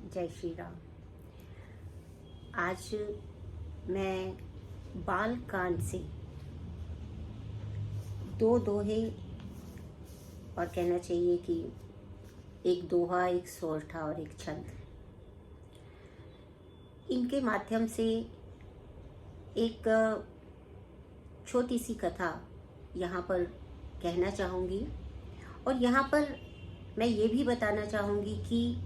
जय श्री राम। आज मैं बाल कांड से दो दोहे, और कहना चाहिए कि एक दोहा, एक सोरठा और एक छंद, इनके माध्यम से एक छोटी सी कथा यहाँ पर कहना चाहूँगी। और यहाँ पर मैं ये भी बताना चाहूँगी कि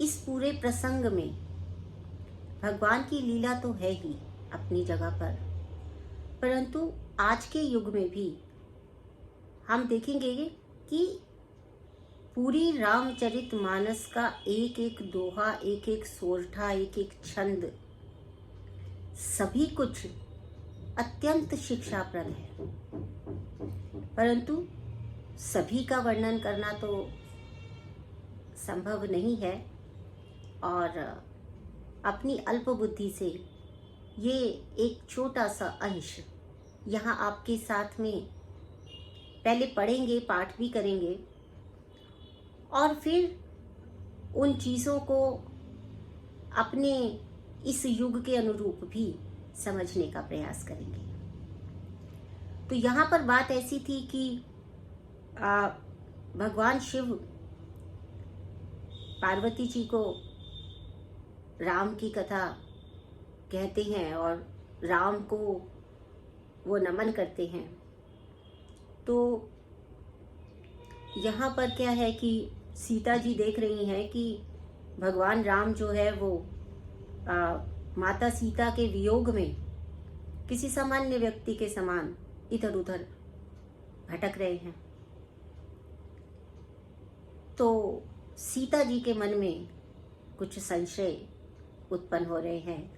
इस पूरे प्रसंग में भगवान की लीला तो है ही अपनी जगह पर, परंतु आज के युग में भी हम देखेंगे कि पूरी रामचरितमानस का एक एक दोहा, एक एक सोरठा, एक एक छंद, सभी कुछ अत्यंत शिक्षाप्रद है। परंतु सभी का वर्णन करना तो संभव नहीं है, और अपनी अल्प बुद्धि से ये एक छोटा सा अंश यहाँ आपके साथ में पहले पढ़ेंगे, पाठ भी करेंगे, और फिर उन चीज़ों को अपने इस युग के अनुरूप भी समझने का प्रयास करेंगे। तो यहाँ पर बात ऐसी थी कि भगवान शिव पार्वती जी को राम की कथा कहते हैं और राम को वो नमन करते हैं। तो यहाँ पर क्या है कि सीता जी देख रही हैं कि भगवान राम जो है वो माता सीता के वियोग में किसी सामान्य व्यक्ति के समान इधर उधर भटक रहे हैं। तो सीता जी के मन में कुछ संशय उत्पन्न हो रहे हैं,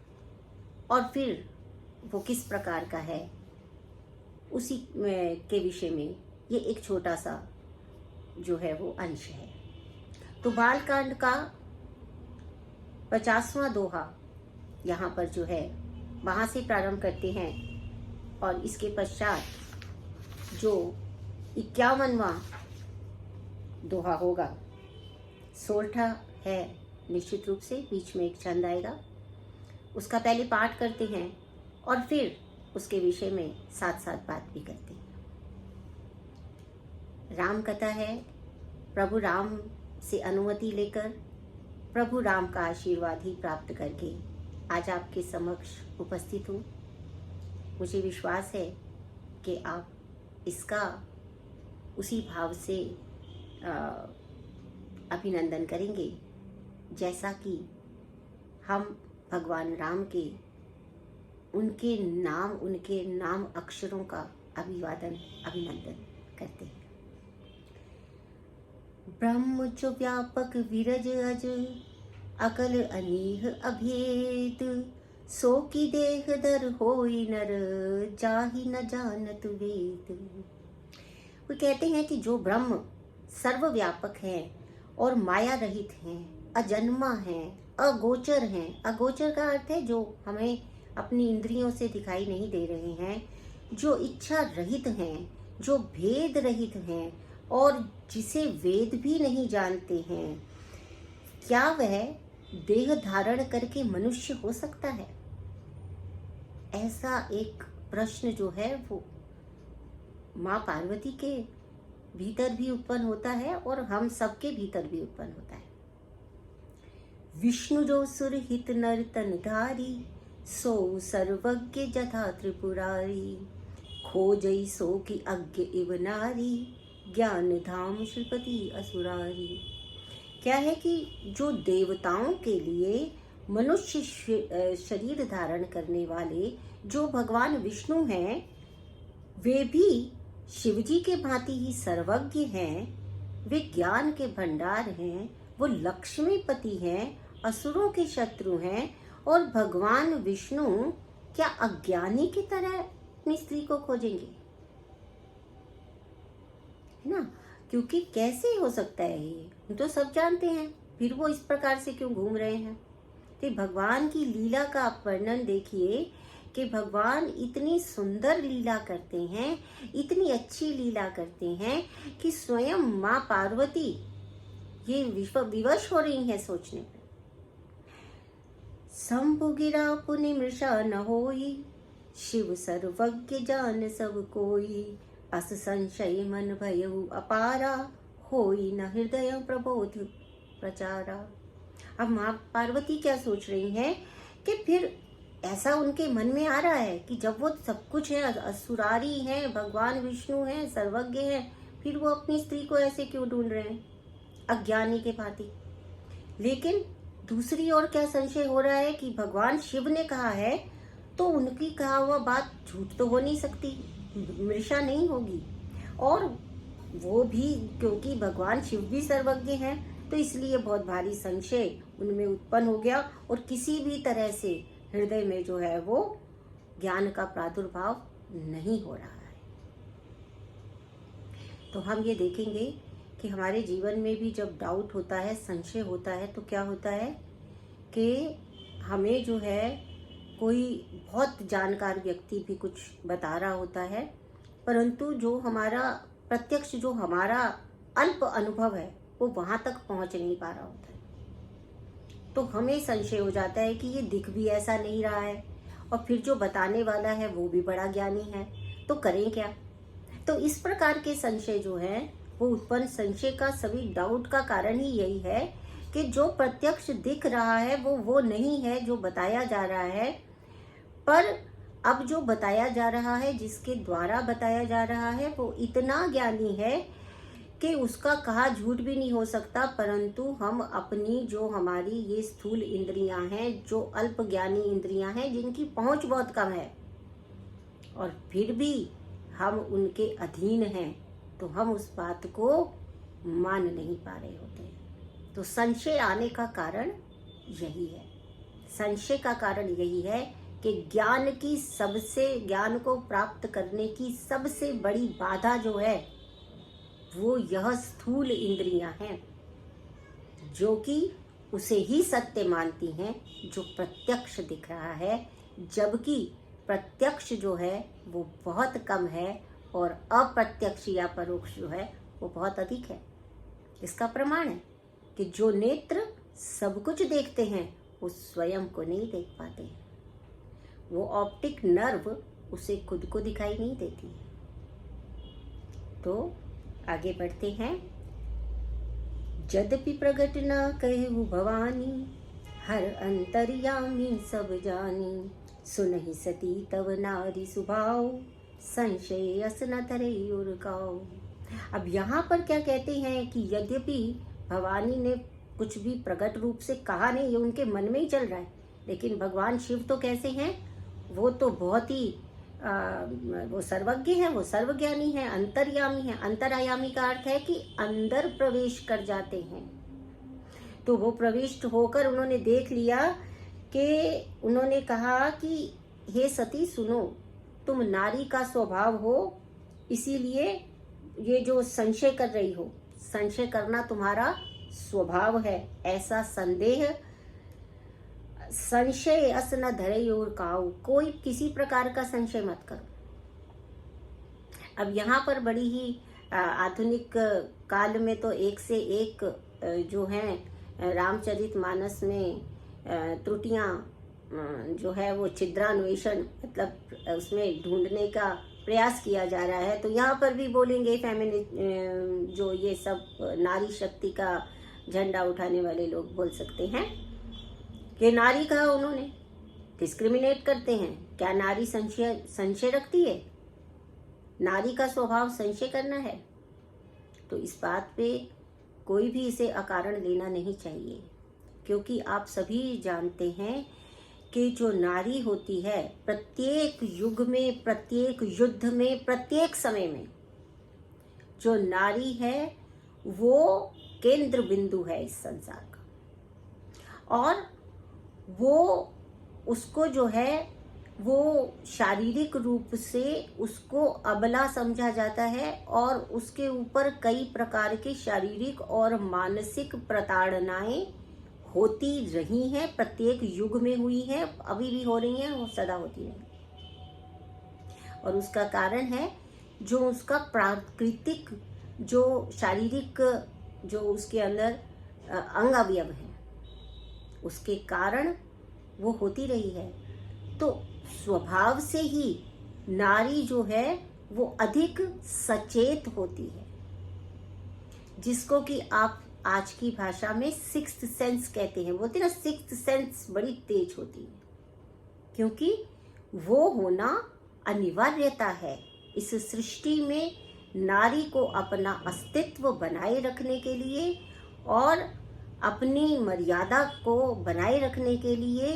और फिर वो किस प्रकार का है उसी के विषय में ये एक छोटा सा जो है वो अंश है। तो बालकांड का 50वां दोहा यहाँ पर जो है वहाँ से प्रारंभ करते हैं, और इसके पश्चात जो 51वां दोहा होगा, सोरठा है निश्चित रूप से, बीच में एक छंद आएगा, उसका पहले पाठ करते हैं और फिर उसके विषय में साथ साथ बात भी करते हैं। राम कथा है। प्रभु राम से अनुमति लेकर, प्रभु राम का आशीर्वाद ही प्राप्त करके आज आपके समक्ष उपस्थित हूँ। मुझे विश्वास है कि आप इसका उसी भाव से अभिनंदन करेंगे जैसा कि हम भगवान राम के उनके नाम अक्षरों का अभिनंदन करते हैं। ब्रह्म जो व्यापक विरज अज, अकल अनीह अभेद, सो की देह दर होई नर, जाहि न जानत वेद। वो कहते हैं कि जो ब्रह्म सर्वव्यापक है और माया रहित हैं, अजन्मा हैं, अगोचर हैं। अगोचर का अर्थ है जो हमें अपनी इंद्रियों से दिखाई नहीं दे रहे हैं, जो इच्छा रहित हैं, जो भेद रहित हैं, और जिसे वेद भी नहीं जानते हैं। क्या वह देह धारण करके मनुष्य हो सकता है? ऐसा एक प्रश्न जो है वो माँ पार्वती के भीतर भी उत्पन्न होता है और हम सबके भीतर भी उत्पन्न होता है। विष्णु जो सुर हित नर तन धारी, सो सर्वज्ञ जथा त्रिपुरारी, खोजई सो की अज्ञ इव नारी, ज्ञान धाम श्रीपति असुरारी। क्या है कि जो देवताओं के लिए मनुष्य शरीर धारण करने वाले जो भगवान विष्णु हैं, वे भी शिवजी के भांति ही सर्वज्ञ हैं। वे ज्ञान के भंडार हैं, वो लक्ष्मीपति हैं, असुरों के शत्रु हैं। और भगवान विष्णु क्या अज्ञानी की तरह अपनी स्त्री को खोजेंगे? है ना? क्योंकि कैसे हो सकता है ये, हम तो सब जानते हैं, फिर वो इस प्रकार से क्यों घूम रहे हैं? तो भगवान की लीला का आप वर्णन देखिए कि भगवान इतनी सुंदर लीला करते हैं, इतनी अच्छी लीला करते हैं कि स्वयं माँ पार्वती ये विवश हो रही हैं सोचने पर शंभु गिरा पुनि मृषा न होई, शिव सर्वज्ञ जान सब कोई। अस संशय मन भयउ अपारा, होई न हृदय प्रबोध प्रचारा। अब माँ पार्वती क्या सोच रही हैं कि फिर ऐसा उनके मन में आ रहा है कि जब वो सब कुछ है, असुरारी हैं, भगवान विष्णु हैं, सर्वज्ञ हैं, फिर वो अपनी स्त्री को ऐसे क्यों ढूंढ रहे हैं अज्ञानी के भांति। लेकिन दूसरी ओर क्या संशय हो रहा है कि भगवान शिव ने कहा है तो उनकी कहा हुआ बात झूठ तो हो नहीं सकती, मृषा नहीं होगी। और वो भी क्योंकि भगवान शिव भी सर्वज्ञ हैं, तो इसलिए बहुत भारी संशय उनमें उत्पन्न हो गया और किसी भी तरह से हृदय में जो है वो ज्ञान का प्रादुर्भाव नहीं हो रहा है। तो हम ये देखेंगे कि हमारे जीवन में भी जब डाउट होता है, संशय होता है, तो क्या होता है कि हमें जो है कोई बहुत जानकार व्यक्ति भी कुछ बता रहा होता है, परंतु जो हमारा प्रत्यक्ष, जो हमारा अल्प अनुभव है, वो वहां तक पहुंच नहीं पा रहा होता है। तो हमें संशय हो जाता है कि ये दिख भी ऐसा नहीं रहा है और फिर जो बताने वाला है वो भी बड़ा ज्ञानी है, तो करें क्या। तो इस प्रकार के संशय जो है वो उत्पन्न, संशय का सभी डाउट का कारण ही यही है कि जो प्रत्यक्ष दिख रहा है वो नहीं है जो बताया जा रहा है। पर अब जो बताया जा रहा है, जिसके द्वारा बताया जा रहा है, वो इतना ज्ञानी है कि उसका कहा झूठ भी नहीं हो सकता। परंतु हम अपनी जो हमारी ये स्थूल इंद्रियां हैं, जो अल्प ज्ञानी इंद्रियां हैं, जिनकी पहुंच बहुत कम है, और फिर भी हम उनके अधीन हैं, तो हम उस बात को मान नहीं पा रहे होते हैं। तो संशय आने का कारण यही है, संशय का कारण यही है कि ज्ञान को प्राप्त करने की सबसे बड़ी बाधा जो है वो यह स्थूल इंद्रियां हैं, जो कि उसे ही सत्य मानती हैं जो प्रत्यक्ष दिख रहा है, जबकि प्रत्यक्ष जो है वो बहुत कम है और अप्रत्यक्ष या परोक्ष जो है वो बहुत अधिक है। इसका प्रमाण है कि जो नेत्र सब कुछ देखते हैं वो स्वयं को नहीं देख पाते हैं। वो ऑप्टिक नर्व उसे खुद को दिखाई नहीं देती है। तो आगे बढ़ते हैं। यद्यपि प्रगट न कहु भवानी, हर अंतर्यामी सब जानी। सुनहि सती तव नारी सुभाव, संशय अस न धरे उर्गाओ। अब यहाँ पर क्या कहते हैं कि यद्यपि भवानी ने कुछ भी प्रकट रूप से कहा नहीं, ये उनके मन में ही चल रहा है, लेकिन भगवान शिव तो कैसे हैं, वो तो बहुत ही वो सर्वज्ञ है, वो सर्वज्ञानी है, अंतर्यामी है। अंतर्यामी का अर्थ है कि अंदर प्रवेश कर जाते हैं। तो वो प्रविष्ट होकर उन्होंने देख लिया कि उन्होंने कहा कि हे सती सुनो, तुम नारी का स्वभाव हो, इसीलिए ये जो संशय कर रही हो, संशय करना तुम्हारा स्वभाव है, ऐसा संदेह, संशय अस न धरे और काऊ, कोई किसी प्रकार का संशय मत करो। अब यहाँ पर बड़ी ही आधुनिक काल में तो एक से एक जो है रामचरितमानस में त्रुटियां जो है वो छिद्रान्वेषण, मतलब उसमें ढूंढने का प्रयास किया जा रहा है। तो यहाँ पर भी बोलेंगे जो ये सब नारी शक्ति का झंडा उठाने वाले लोग बोल सकते हैं कि नारी कहा उन्होंने, डिस्क्रिमिनेट करते हैं। क्या नारी संशय रखती है? नारी का स्वभाव संशय करना है? तो इस बात पे कोई भी इसे अकारण लेना नहीं चाहिए, क्योंकि आप सभी जानते हैं कि जो नारी होती है, प्रत्येक युग में, प्रत्येक युद्ध में, प्रत्येक समय में जो नारी है वो केंद्र बिंदु है इस संसार का। और वो उसको जो है वो शारीरिक रूप से उसको अबला समझा जाता है और उसके ऊपर कई प्रकार के शारीरिक और मानसिक प्रताड़नाएं होती रही हैं, प्रत्येक युग में हुई हैं, अभी भी हो रही हैं और सदा होती रहेंगी। और उसका कारण है जो उसका प्राकृतिक जो शारीरिक जो उसके अंदर अंग अवयव है, उसके कारण वो होती रही है। तो स्वभाव से ही नारी जो है वो अधिक सचेत होती है, जिसको कि आप आज की भाषा में सिक्स्थ सेंस कहते हैं। बोलते ना, सिक्स्थ सेंस बड़ी तेज होती है, क्योंकि वो होना अनिवार्यता है। इस सृष्टि में नारी को अपना अस्तित्व बनाए रखने के लिए और अपनी मर्यादा को बनाए रखने के लिए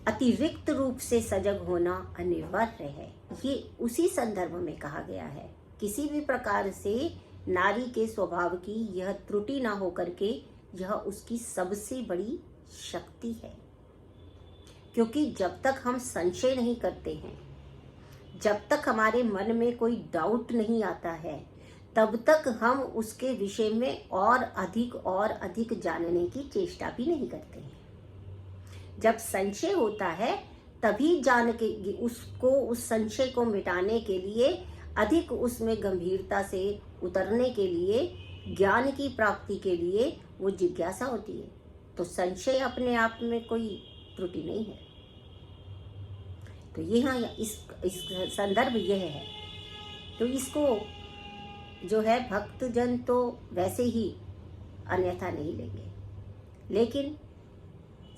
अतिरिक्त रूप से सजग होना अनिवार्य है। ये उसी संदर्भ में कहा गया है। किसी भी प्रकार से नारी के स्वभाव की यह त्रुटि ना हो करके यह उसकी सबसे बड़ी शक्ति है। क्योंकि जब तक हम संशय नहीं करते हैं, जब तक हमारे मन में कोई डाउट नहीं आता है, तब तक हम उसके विषय में और अधिक जानने की चेष्टा भी नहीं करते हैं। जब संशय होता है तभी जान के उसको, उस संशय को मिटाने के लिए, अधिक उसमें गंभीरता से उतरने के लिए, ज्ञान की प्राप्ति के लिए वो जिज्ञासा होती है। तो संशय अपने आप में कोई त्रुटि नहीं है। तो यहाँ इस संदर्भ यह है। तो इसको जो है भक्त जन तो वैसे ही अन्यथा नहीं लेंगे, लेकिन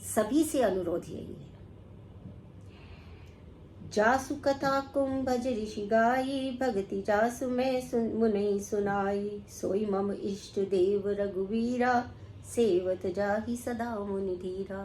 सभी से अनुरोध यही है। जासु कथा कुंभज ऋषि गाई, भगति जासु मैं मुनि सुनाई। सोई मम इष्ट देव रघुवीरा, सेवत जाहि सदा मुनि धीरा।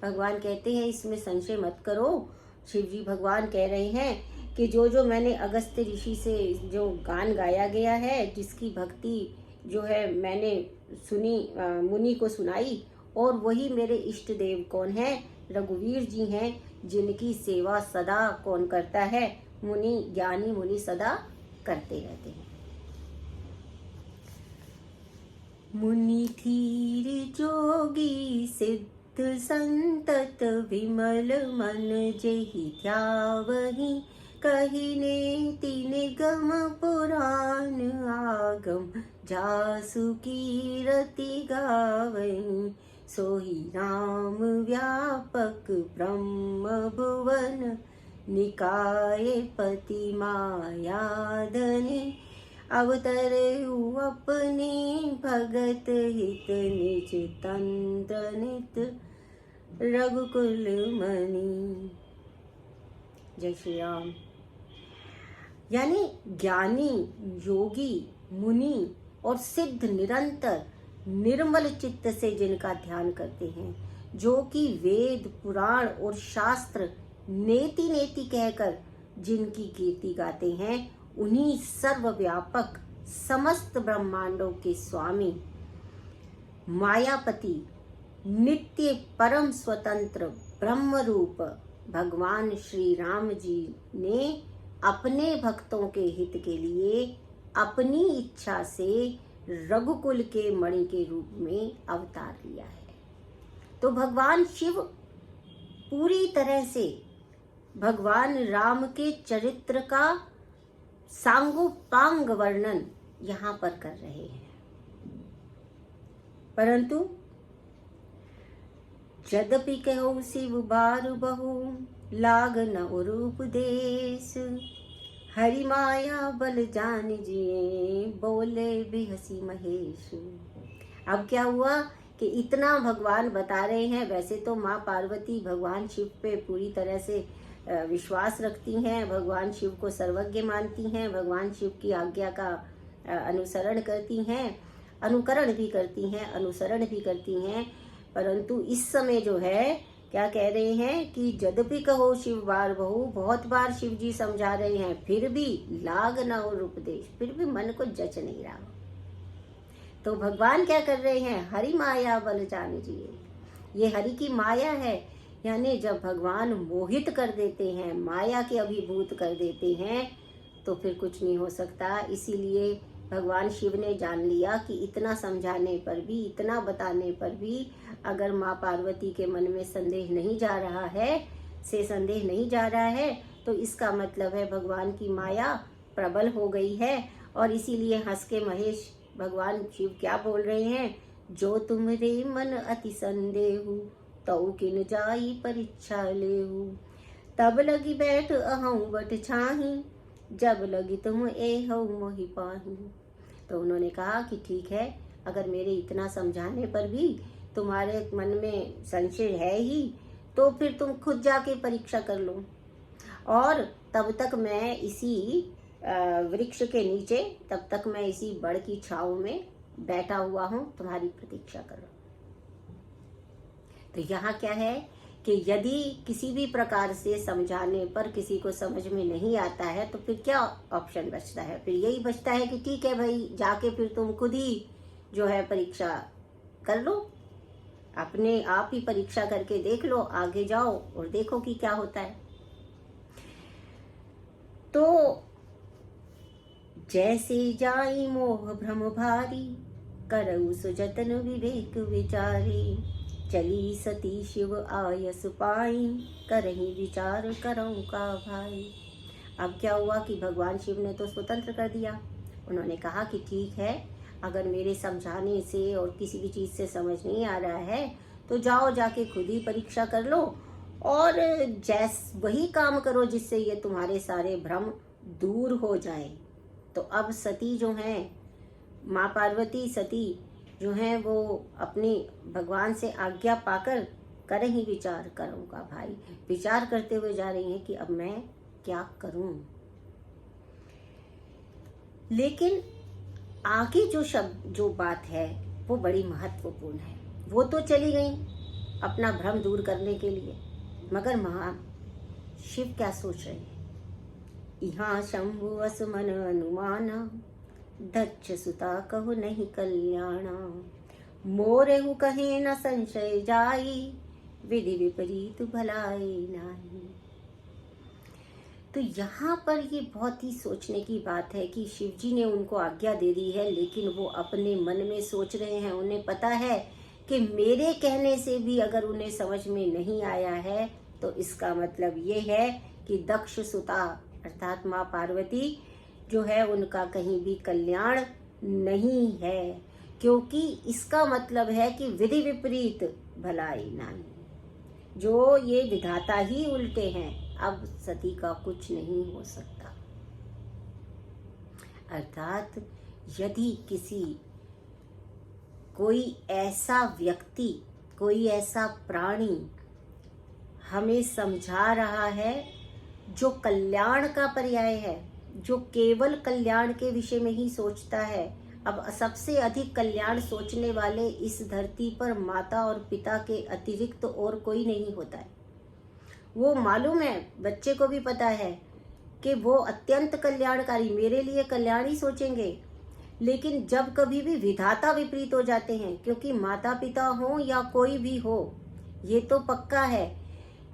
भगवान कहते हैं इसमें संशय मत करो। शिव जी भगवान कह रहे हैं कि जो मैंने अगस्त्य ऋषि से जो गान गाया गया है, जिसकी भक्ति जो है मैंने सुनी, मुनि को सुनाई, और वही मेरे इष्ट देव कौन है? रघुवीर जी हैं, जिनकी सेवा सदा कौन करता है? मुनि, ज्ञानी मुनि सदा करते रहते हैं। मुनि धीर जोगी सिद्ध संतत, विमल मन जेहि ध्यावहि। कहिने तीन गम पुराण आगम, जासु कीरति गावहि। सोहि राम व्यापक ब्रह्म भुवन, निकाय पति मायाधनि। अवतरऊ अपने भगत हित, निज तंत्र नित रघुकुल मणि। जय श्री राम। यानी ज्ञानी, योगी, मुनि और सिद्ध निरंतर निर्मल चित्त से जिनका ध्यान करते हैं, जो कि वेद, पुराण और शास्त्र नेति नेति कहकर जिनकी कीर्ति गाते हैं, उन्हीं सर्वव्यापक समस्त ब्रह्मांडों के स्वामी, मायापति, नित्य परम स्वतंत्र ब्रह्म रूप भगवान श्री राम जी ने अपने भक्तों के हित के लिए अपनी इच्छा से रघुकुल के मणि के रूप में अवतार लिया है। तो भगवान शिव पूरी तरह से भगवान राम के चरित्र का सांगोपांग वर्णन यहाँ पर कर रहे हैं। परंतु यद्यपि कहु शिव बार बहु, लाग न रूप देश। हरि माया बल जान जिए, बोले भी हसी महेश। अब क्या हुआ कि इतना भगवान बता रहे हैं। वैसे तो माँ पार्वती भगवान शिव पे पूरी तरह से विश्वास रखती हैं, भगवान शिव को सर्वज्ञ मानती हैं, भगवान शिव की आज्ञा का अनुसरण करती हैं, अनुकरण भी करती हैं, अनुसरण भी करती हैं। परंतु इस समय जो है क्या कह रहे हैं कि यद्यपि कहो शिव बार बहु, बहुत बार शिव जी समझा रहे हैं, फिर भी लाग न और उपदेश, फिर भी मन को जच नहीं रहा। तो भगवान क्या कर रहे हैं? हरि माया बल जान जिए। ये हरि की माया है, यानी जब भगवान मोहित कर देते हैं, माया के अभिभूत कर देते हैं, तो फिर कुछ नहीं हो सकता। इसीलिए भगवान शिव ने जान लिया कि इतना समझाने पर भी, इतना बताने पर भी अगर माँ पार्वती के मन में संदेह नहीं जा रहा है, तो इसका मतलब है भगवान की माया प्रबल हो गई है। और इसीलिए हंस के महेश भगवान शिव क्या बोल रहे हैं? जो तुमरे मन अति संदेहु, तऊ किन जाई परीक्षा लेहू। तब लगी बैठ अहूँ बट छाही, जब लगी तुम एहू मोहि पाही। तो उन्होंने कहा कि ठीक है, अगर मेरे इतना समझाने पर भी तुम्हारे मन में संशय है ही, तो फिर तुम खुद जाके परीक्षा कर लो, और तब तक मैं इसी वृक्ष के नीचे, तब तक मैं इसी बड़ की छांव में बैठा हुआ हूँ, तुम्हारी प्रतीक्षा कर रहा हूँ। तो यहाँ क्या है कि यदि किसी भी प्रकार से समझाने पर किसी को समझ में नहीं आता है, तो फिर क्या ऑप्शन बचता है? फिर यही बचता है कि ठीक है भाई, जाके फिर तुम खुद ही जो है परीक्षा कर लो, अपने आप ही परीक्षा करके देख लो, आगे जाओ और देखो कि क्या होता है। तो जैसे जाई मोह भ्रम भारी, करऊ सुजतन विवेक विचारी। चली सती शिव आयस पाई, करही विचार करऊं का भाई। अब क्या हुआ कि भगवान शिव ने तो स्वतंत्र कर दिया। उन्होंने कहा कि ठीक है, अगर मेरे समझाने से और किसी भी चीज़ से समझ नहीं आ रहा है, तो जाओ जाके खुद ही परीक्षा कर लो, और वही काम करो जिससे ये तुम्हारे सारे भ्रम दूर हो जाए। तो अब सती जो हैं, माँ पार्वती सती जो हैं, वो अपनी भगवान से आज्ञा पाकर कर ही विचार करूँगा भाई, विचार करते हुए जा रही हैं कि अब मैं क्या करूं। लेकिन आगे जो बात है वो बड़ी महत्वपूर्ण है। वो तो चली गई अपना भ्रम दूर करने के लिए, मगर शिव क्या सोच रहे हैं? यहाँ शंभु असमन अनुमाना, दक्ष सुता कहु नहीं कल्याणा। मोरेहु कहे न संशय जाई, विधि विपरीत भलाई नाही। तो यहाँ पर ये बहुत ही सोचने की बात है कि शिव जी ने उनको आज्ञा दे दी है, लेकिन वो अपने मन में सोच रहे हैं। उन्हें पता है कि मेरे कहने से भी अगर उन्हें समझ में नहीं आया है, तो इसका मतलब ये है कि दक्ष सुता अर्थात माँ पार्वती जो है, उनका कहीं भी कल्याण नहीं है, क्योंकि इसका मतलब है कि विधि विपरीत भलाई नाही। जो ये विधाता ही उल्टे हैं, अब सती का कुछ नहीं हो सकता। अर्थात यदि कोई ऐसा व्यक्ति, कोई ऐसा प्राणी हमें समझा रहा है जो कल्याण का पर्याय है, जो केवल कल्याण के विषय में ही सोचता है। अब सबसे अधिक कल्याण सोचने वाले इस धरती पर माता और पिता के अतिरिक्त और कोई नहीं होता है। वो मालूम है, बच्चे को भी पता है कि वो अत्यंत कल्याणकारी, मेरे लिए कल्याण ही सोचेंगे। लेकिन जब कभी भी विधाता विपरीत हो जाते हैं, क्योंकि माता पिता हो या कोई भी हो, ये तो पक्का है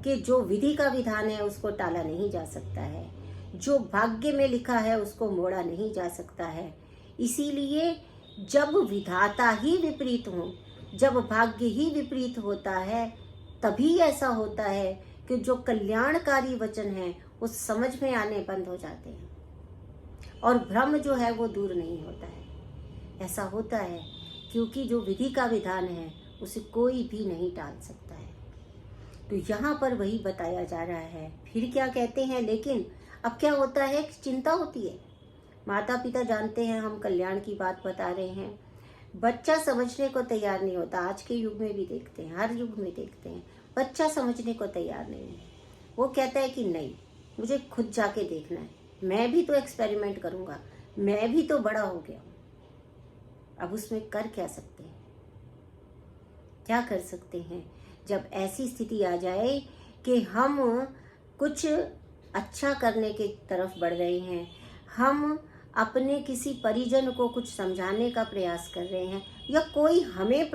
कि जो विधि का विधान है उसको टाला नहीं जा सकता है, जो भाग्य में लिखा है उसको मोड़ा नहीं जा सकता है। इसीलिए जब विधाता ही विपरीत हो, जब भाग्य ही विपरीत होता है, तभी ऐसा होता है कि जो कल्याणकारी वचन है वो समझ में आने बंद हो जाते हैं, और भ्रम जो है वो दूर नहीं होता है। ऐसा होता है क्योंकि जो विधि का विधान है उसे कोई भी नहीं टाल सकता है। तो यहाँ पर वही बताया जा रहा है। फिर क्या कहते हैं, लेकिन अब क्या होता है, चिंता होती है। माता पिता जानते हैं हम कल्याण की बात बता रहे हैं, बच्चा समझने को तैयार नहीं होता। आज के युग में भी देखते हैं, हर युग में देखते हैं, बच्चा समझने को तैयार नहीं है। वो कहता है कि नहीं, मुझे खुद जाके देखना है, मैं भी तो एक्सपेरिमेंट करूंगा, मैं भी तो बड़ा हो गया हूं। अब उसमें कर क्या सकते हैं? क्या कर सकते हैं जब ऐसी स्थिति आ जाए कि हम कुछ अच्छा करने की तरफ बढ़ रहे हैं, हम अपने किसी परिजन को कुछ समझाने का प्रयास कर रहे हैं, या कोई हमें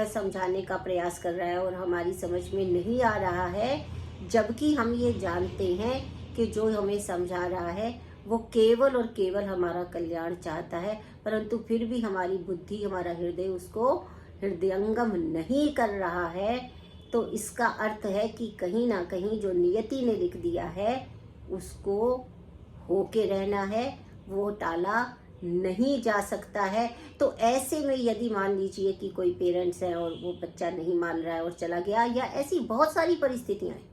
समझाने का प्रयास कर रहा है और हमारी समझ में नहीं आ रहा है, जबकि हम ये जानते हैं कि जो हमें समझा रहा है वो केवल और केवल हमारा कल्याण चाहता है, परंतु फिर भी हमारी बुद्धि, हमारा हृदय उसको हृदयंगम नहीं कर रहा है। तो इसका अर्थ है कि कहीं ना कहीं जो नियति ने लिख दिया है उसको होके रहना है, वो टाला नहीं जा सकता है, तो ऐसे में यदि मान लीजिए कि कोई पेरेंट्स है और वो बच्चा नहीं मान रहा है और चला गया, या ऐसी बहुत सारी परिस्थितियां हैं,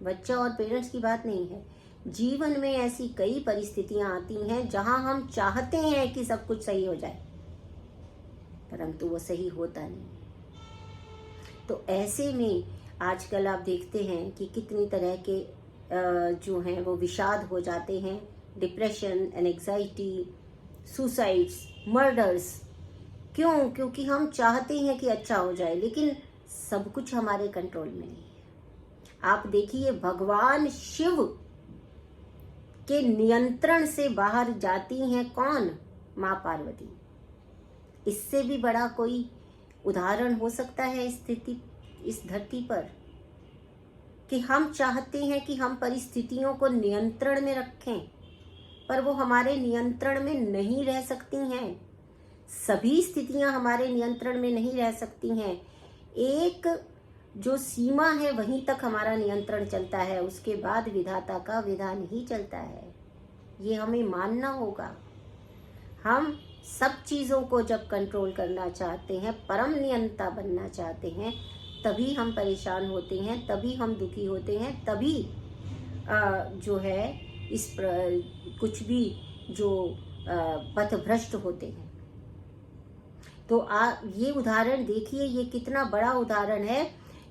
बच्चा और पेरेंट्स की बात नहीं है, जीवन में ऐसी कई परिस्थितियां आती हैं जहां हम चाहते हैं कि सब कुछ सही हो जाए, परंतु वो सही होता नहीं। तो ऐसे में आजकल आप देखते हैं कि कितनी तरह के जो हैं वो विषाद हो जाते हैं, डिप्रेशन, एंजाइटी, सुसाइड्स, मर्डर्स। क्यों? क्योंकि हम चाहते हैं कि अच्छा हो जाए, लेकिन सब कुछ हमारे कंट्रोल में नहीं है। आप देखिए, भगवान शिव के नियंत्रण से बाहर जाती हैं कौन? माँ पार्वती। इससे भी बड़ा कोई उदाहरण हो सकता है स्थिति इस धरती पर, कि हम चाहते हैं कि हम परिस्थितियों को नियंत्रण में रखें, पर वो हमारे नियंत्रण में नहीं रह सकती हैं। सभी स्थितियां हमारे नियंत्रण में नहीं रह सकती हैं। एक जो सीमा है वहीं तक हमारा नियंत्रण चलता है, उसके बाद विधाता का विधान ही चलता है। ये हमें मानना होगा। हम सब चीज़ों को जब कंट्रोल करना चाहते हैं, परम नियंता बनना चाहते हैं, तभी हम परेशान होते हैं, तभी हम दुखी होते हैं, तभी जो है कुछ भी जो पथभ्रष्ट होते हैं। तो ये उदाहरण देखिए, ये कितना बड़ा उदाहरण है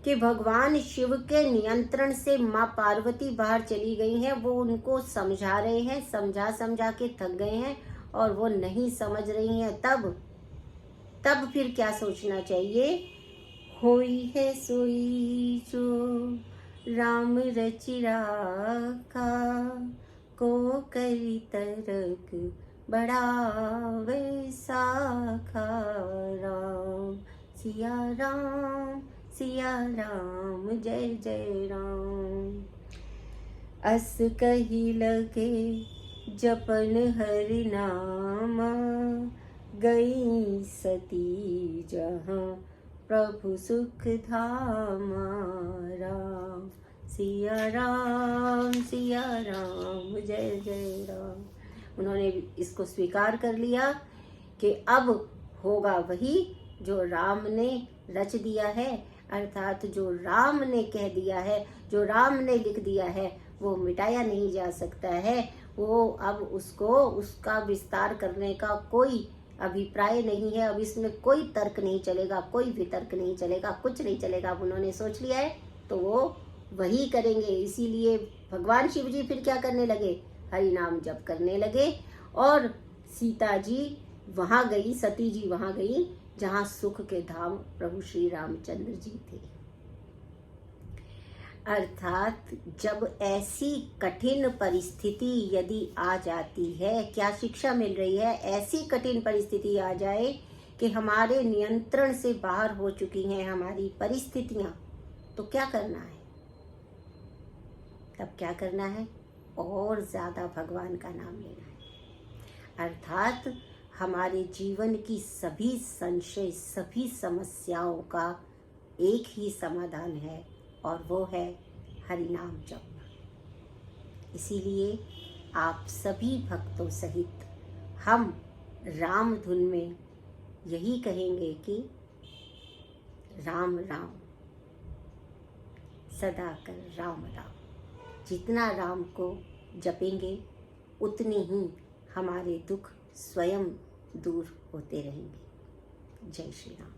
कि भगवान शिव के नियंत्रण से माँ पार्वती बाहर चली गई हैं। वो उनको समझा रहे हैं, समझा के थक गए हैं और वो नहीं समझ रही हैं। तब फिर क्या सोचना चाहिए? होई है सोई जो राम रचि राखा, को करी तरक बढ़ावे साखा। राम सिया राम, सिया राम, जय जय राम। अस कही लगे जपन हरि नाम, गई सती जहाँ प्रभु सुख धामा। राम सिया राम, सिया राम, जय जय राम। उन्होंने इसको स्वीकार कर लिया कि अब होगा वही जो राम ने रच दिया है, अर्थात जो राम ने कह दिया है, जो राम ने लिख दिया है, वो मिटाया नहीं जा सकता है। वो अब उसका विस्तार करने का कोई अभिप्राय नहीं है। अब इसमें कोई तर्क नहीं चलेगा, कोई वितर्क नहीं चलेगा, कुछ नहीं चलेगा। अब उन्होंने सोच लिया है तो वो वही करेंगे। इसीलिए भगवान शिव जी फिर क्या करने लगे? हरि नाम जप करने लगे। और सीता जी वहां गई, सती जी वहां गई जहां सुख के धाम प्रभु श्री रामचंद्र जी थे। अर्थात जब ऐसी कठिन परिस्थिति यदि आ जाती है, क्या शिक्षा मिल रही है? ऐसी कठिन परिस्थिति आ जाए कि हमारे नियंत्रण से बाहर हो चुकी हैं हमारी परिस्थितियां, तो क्या करना है? तब क्या करना है? और ज्यादा भगवान का नाम लेना है। अर्थात हमारे जीवन की सभी संशय, सभी समस्याओं का एक ही समाधान है, और वो है हरि नाम जप। इसीलिए आप सभी भक्तों सहित हम राम धुन में यही कहेंगे कि राम राम, सदा कर राम राम। जितना राम को जपेंगे उतने ही हमारे दुख स्वयं दूर होते रहेंगे। जय श्री राम।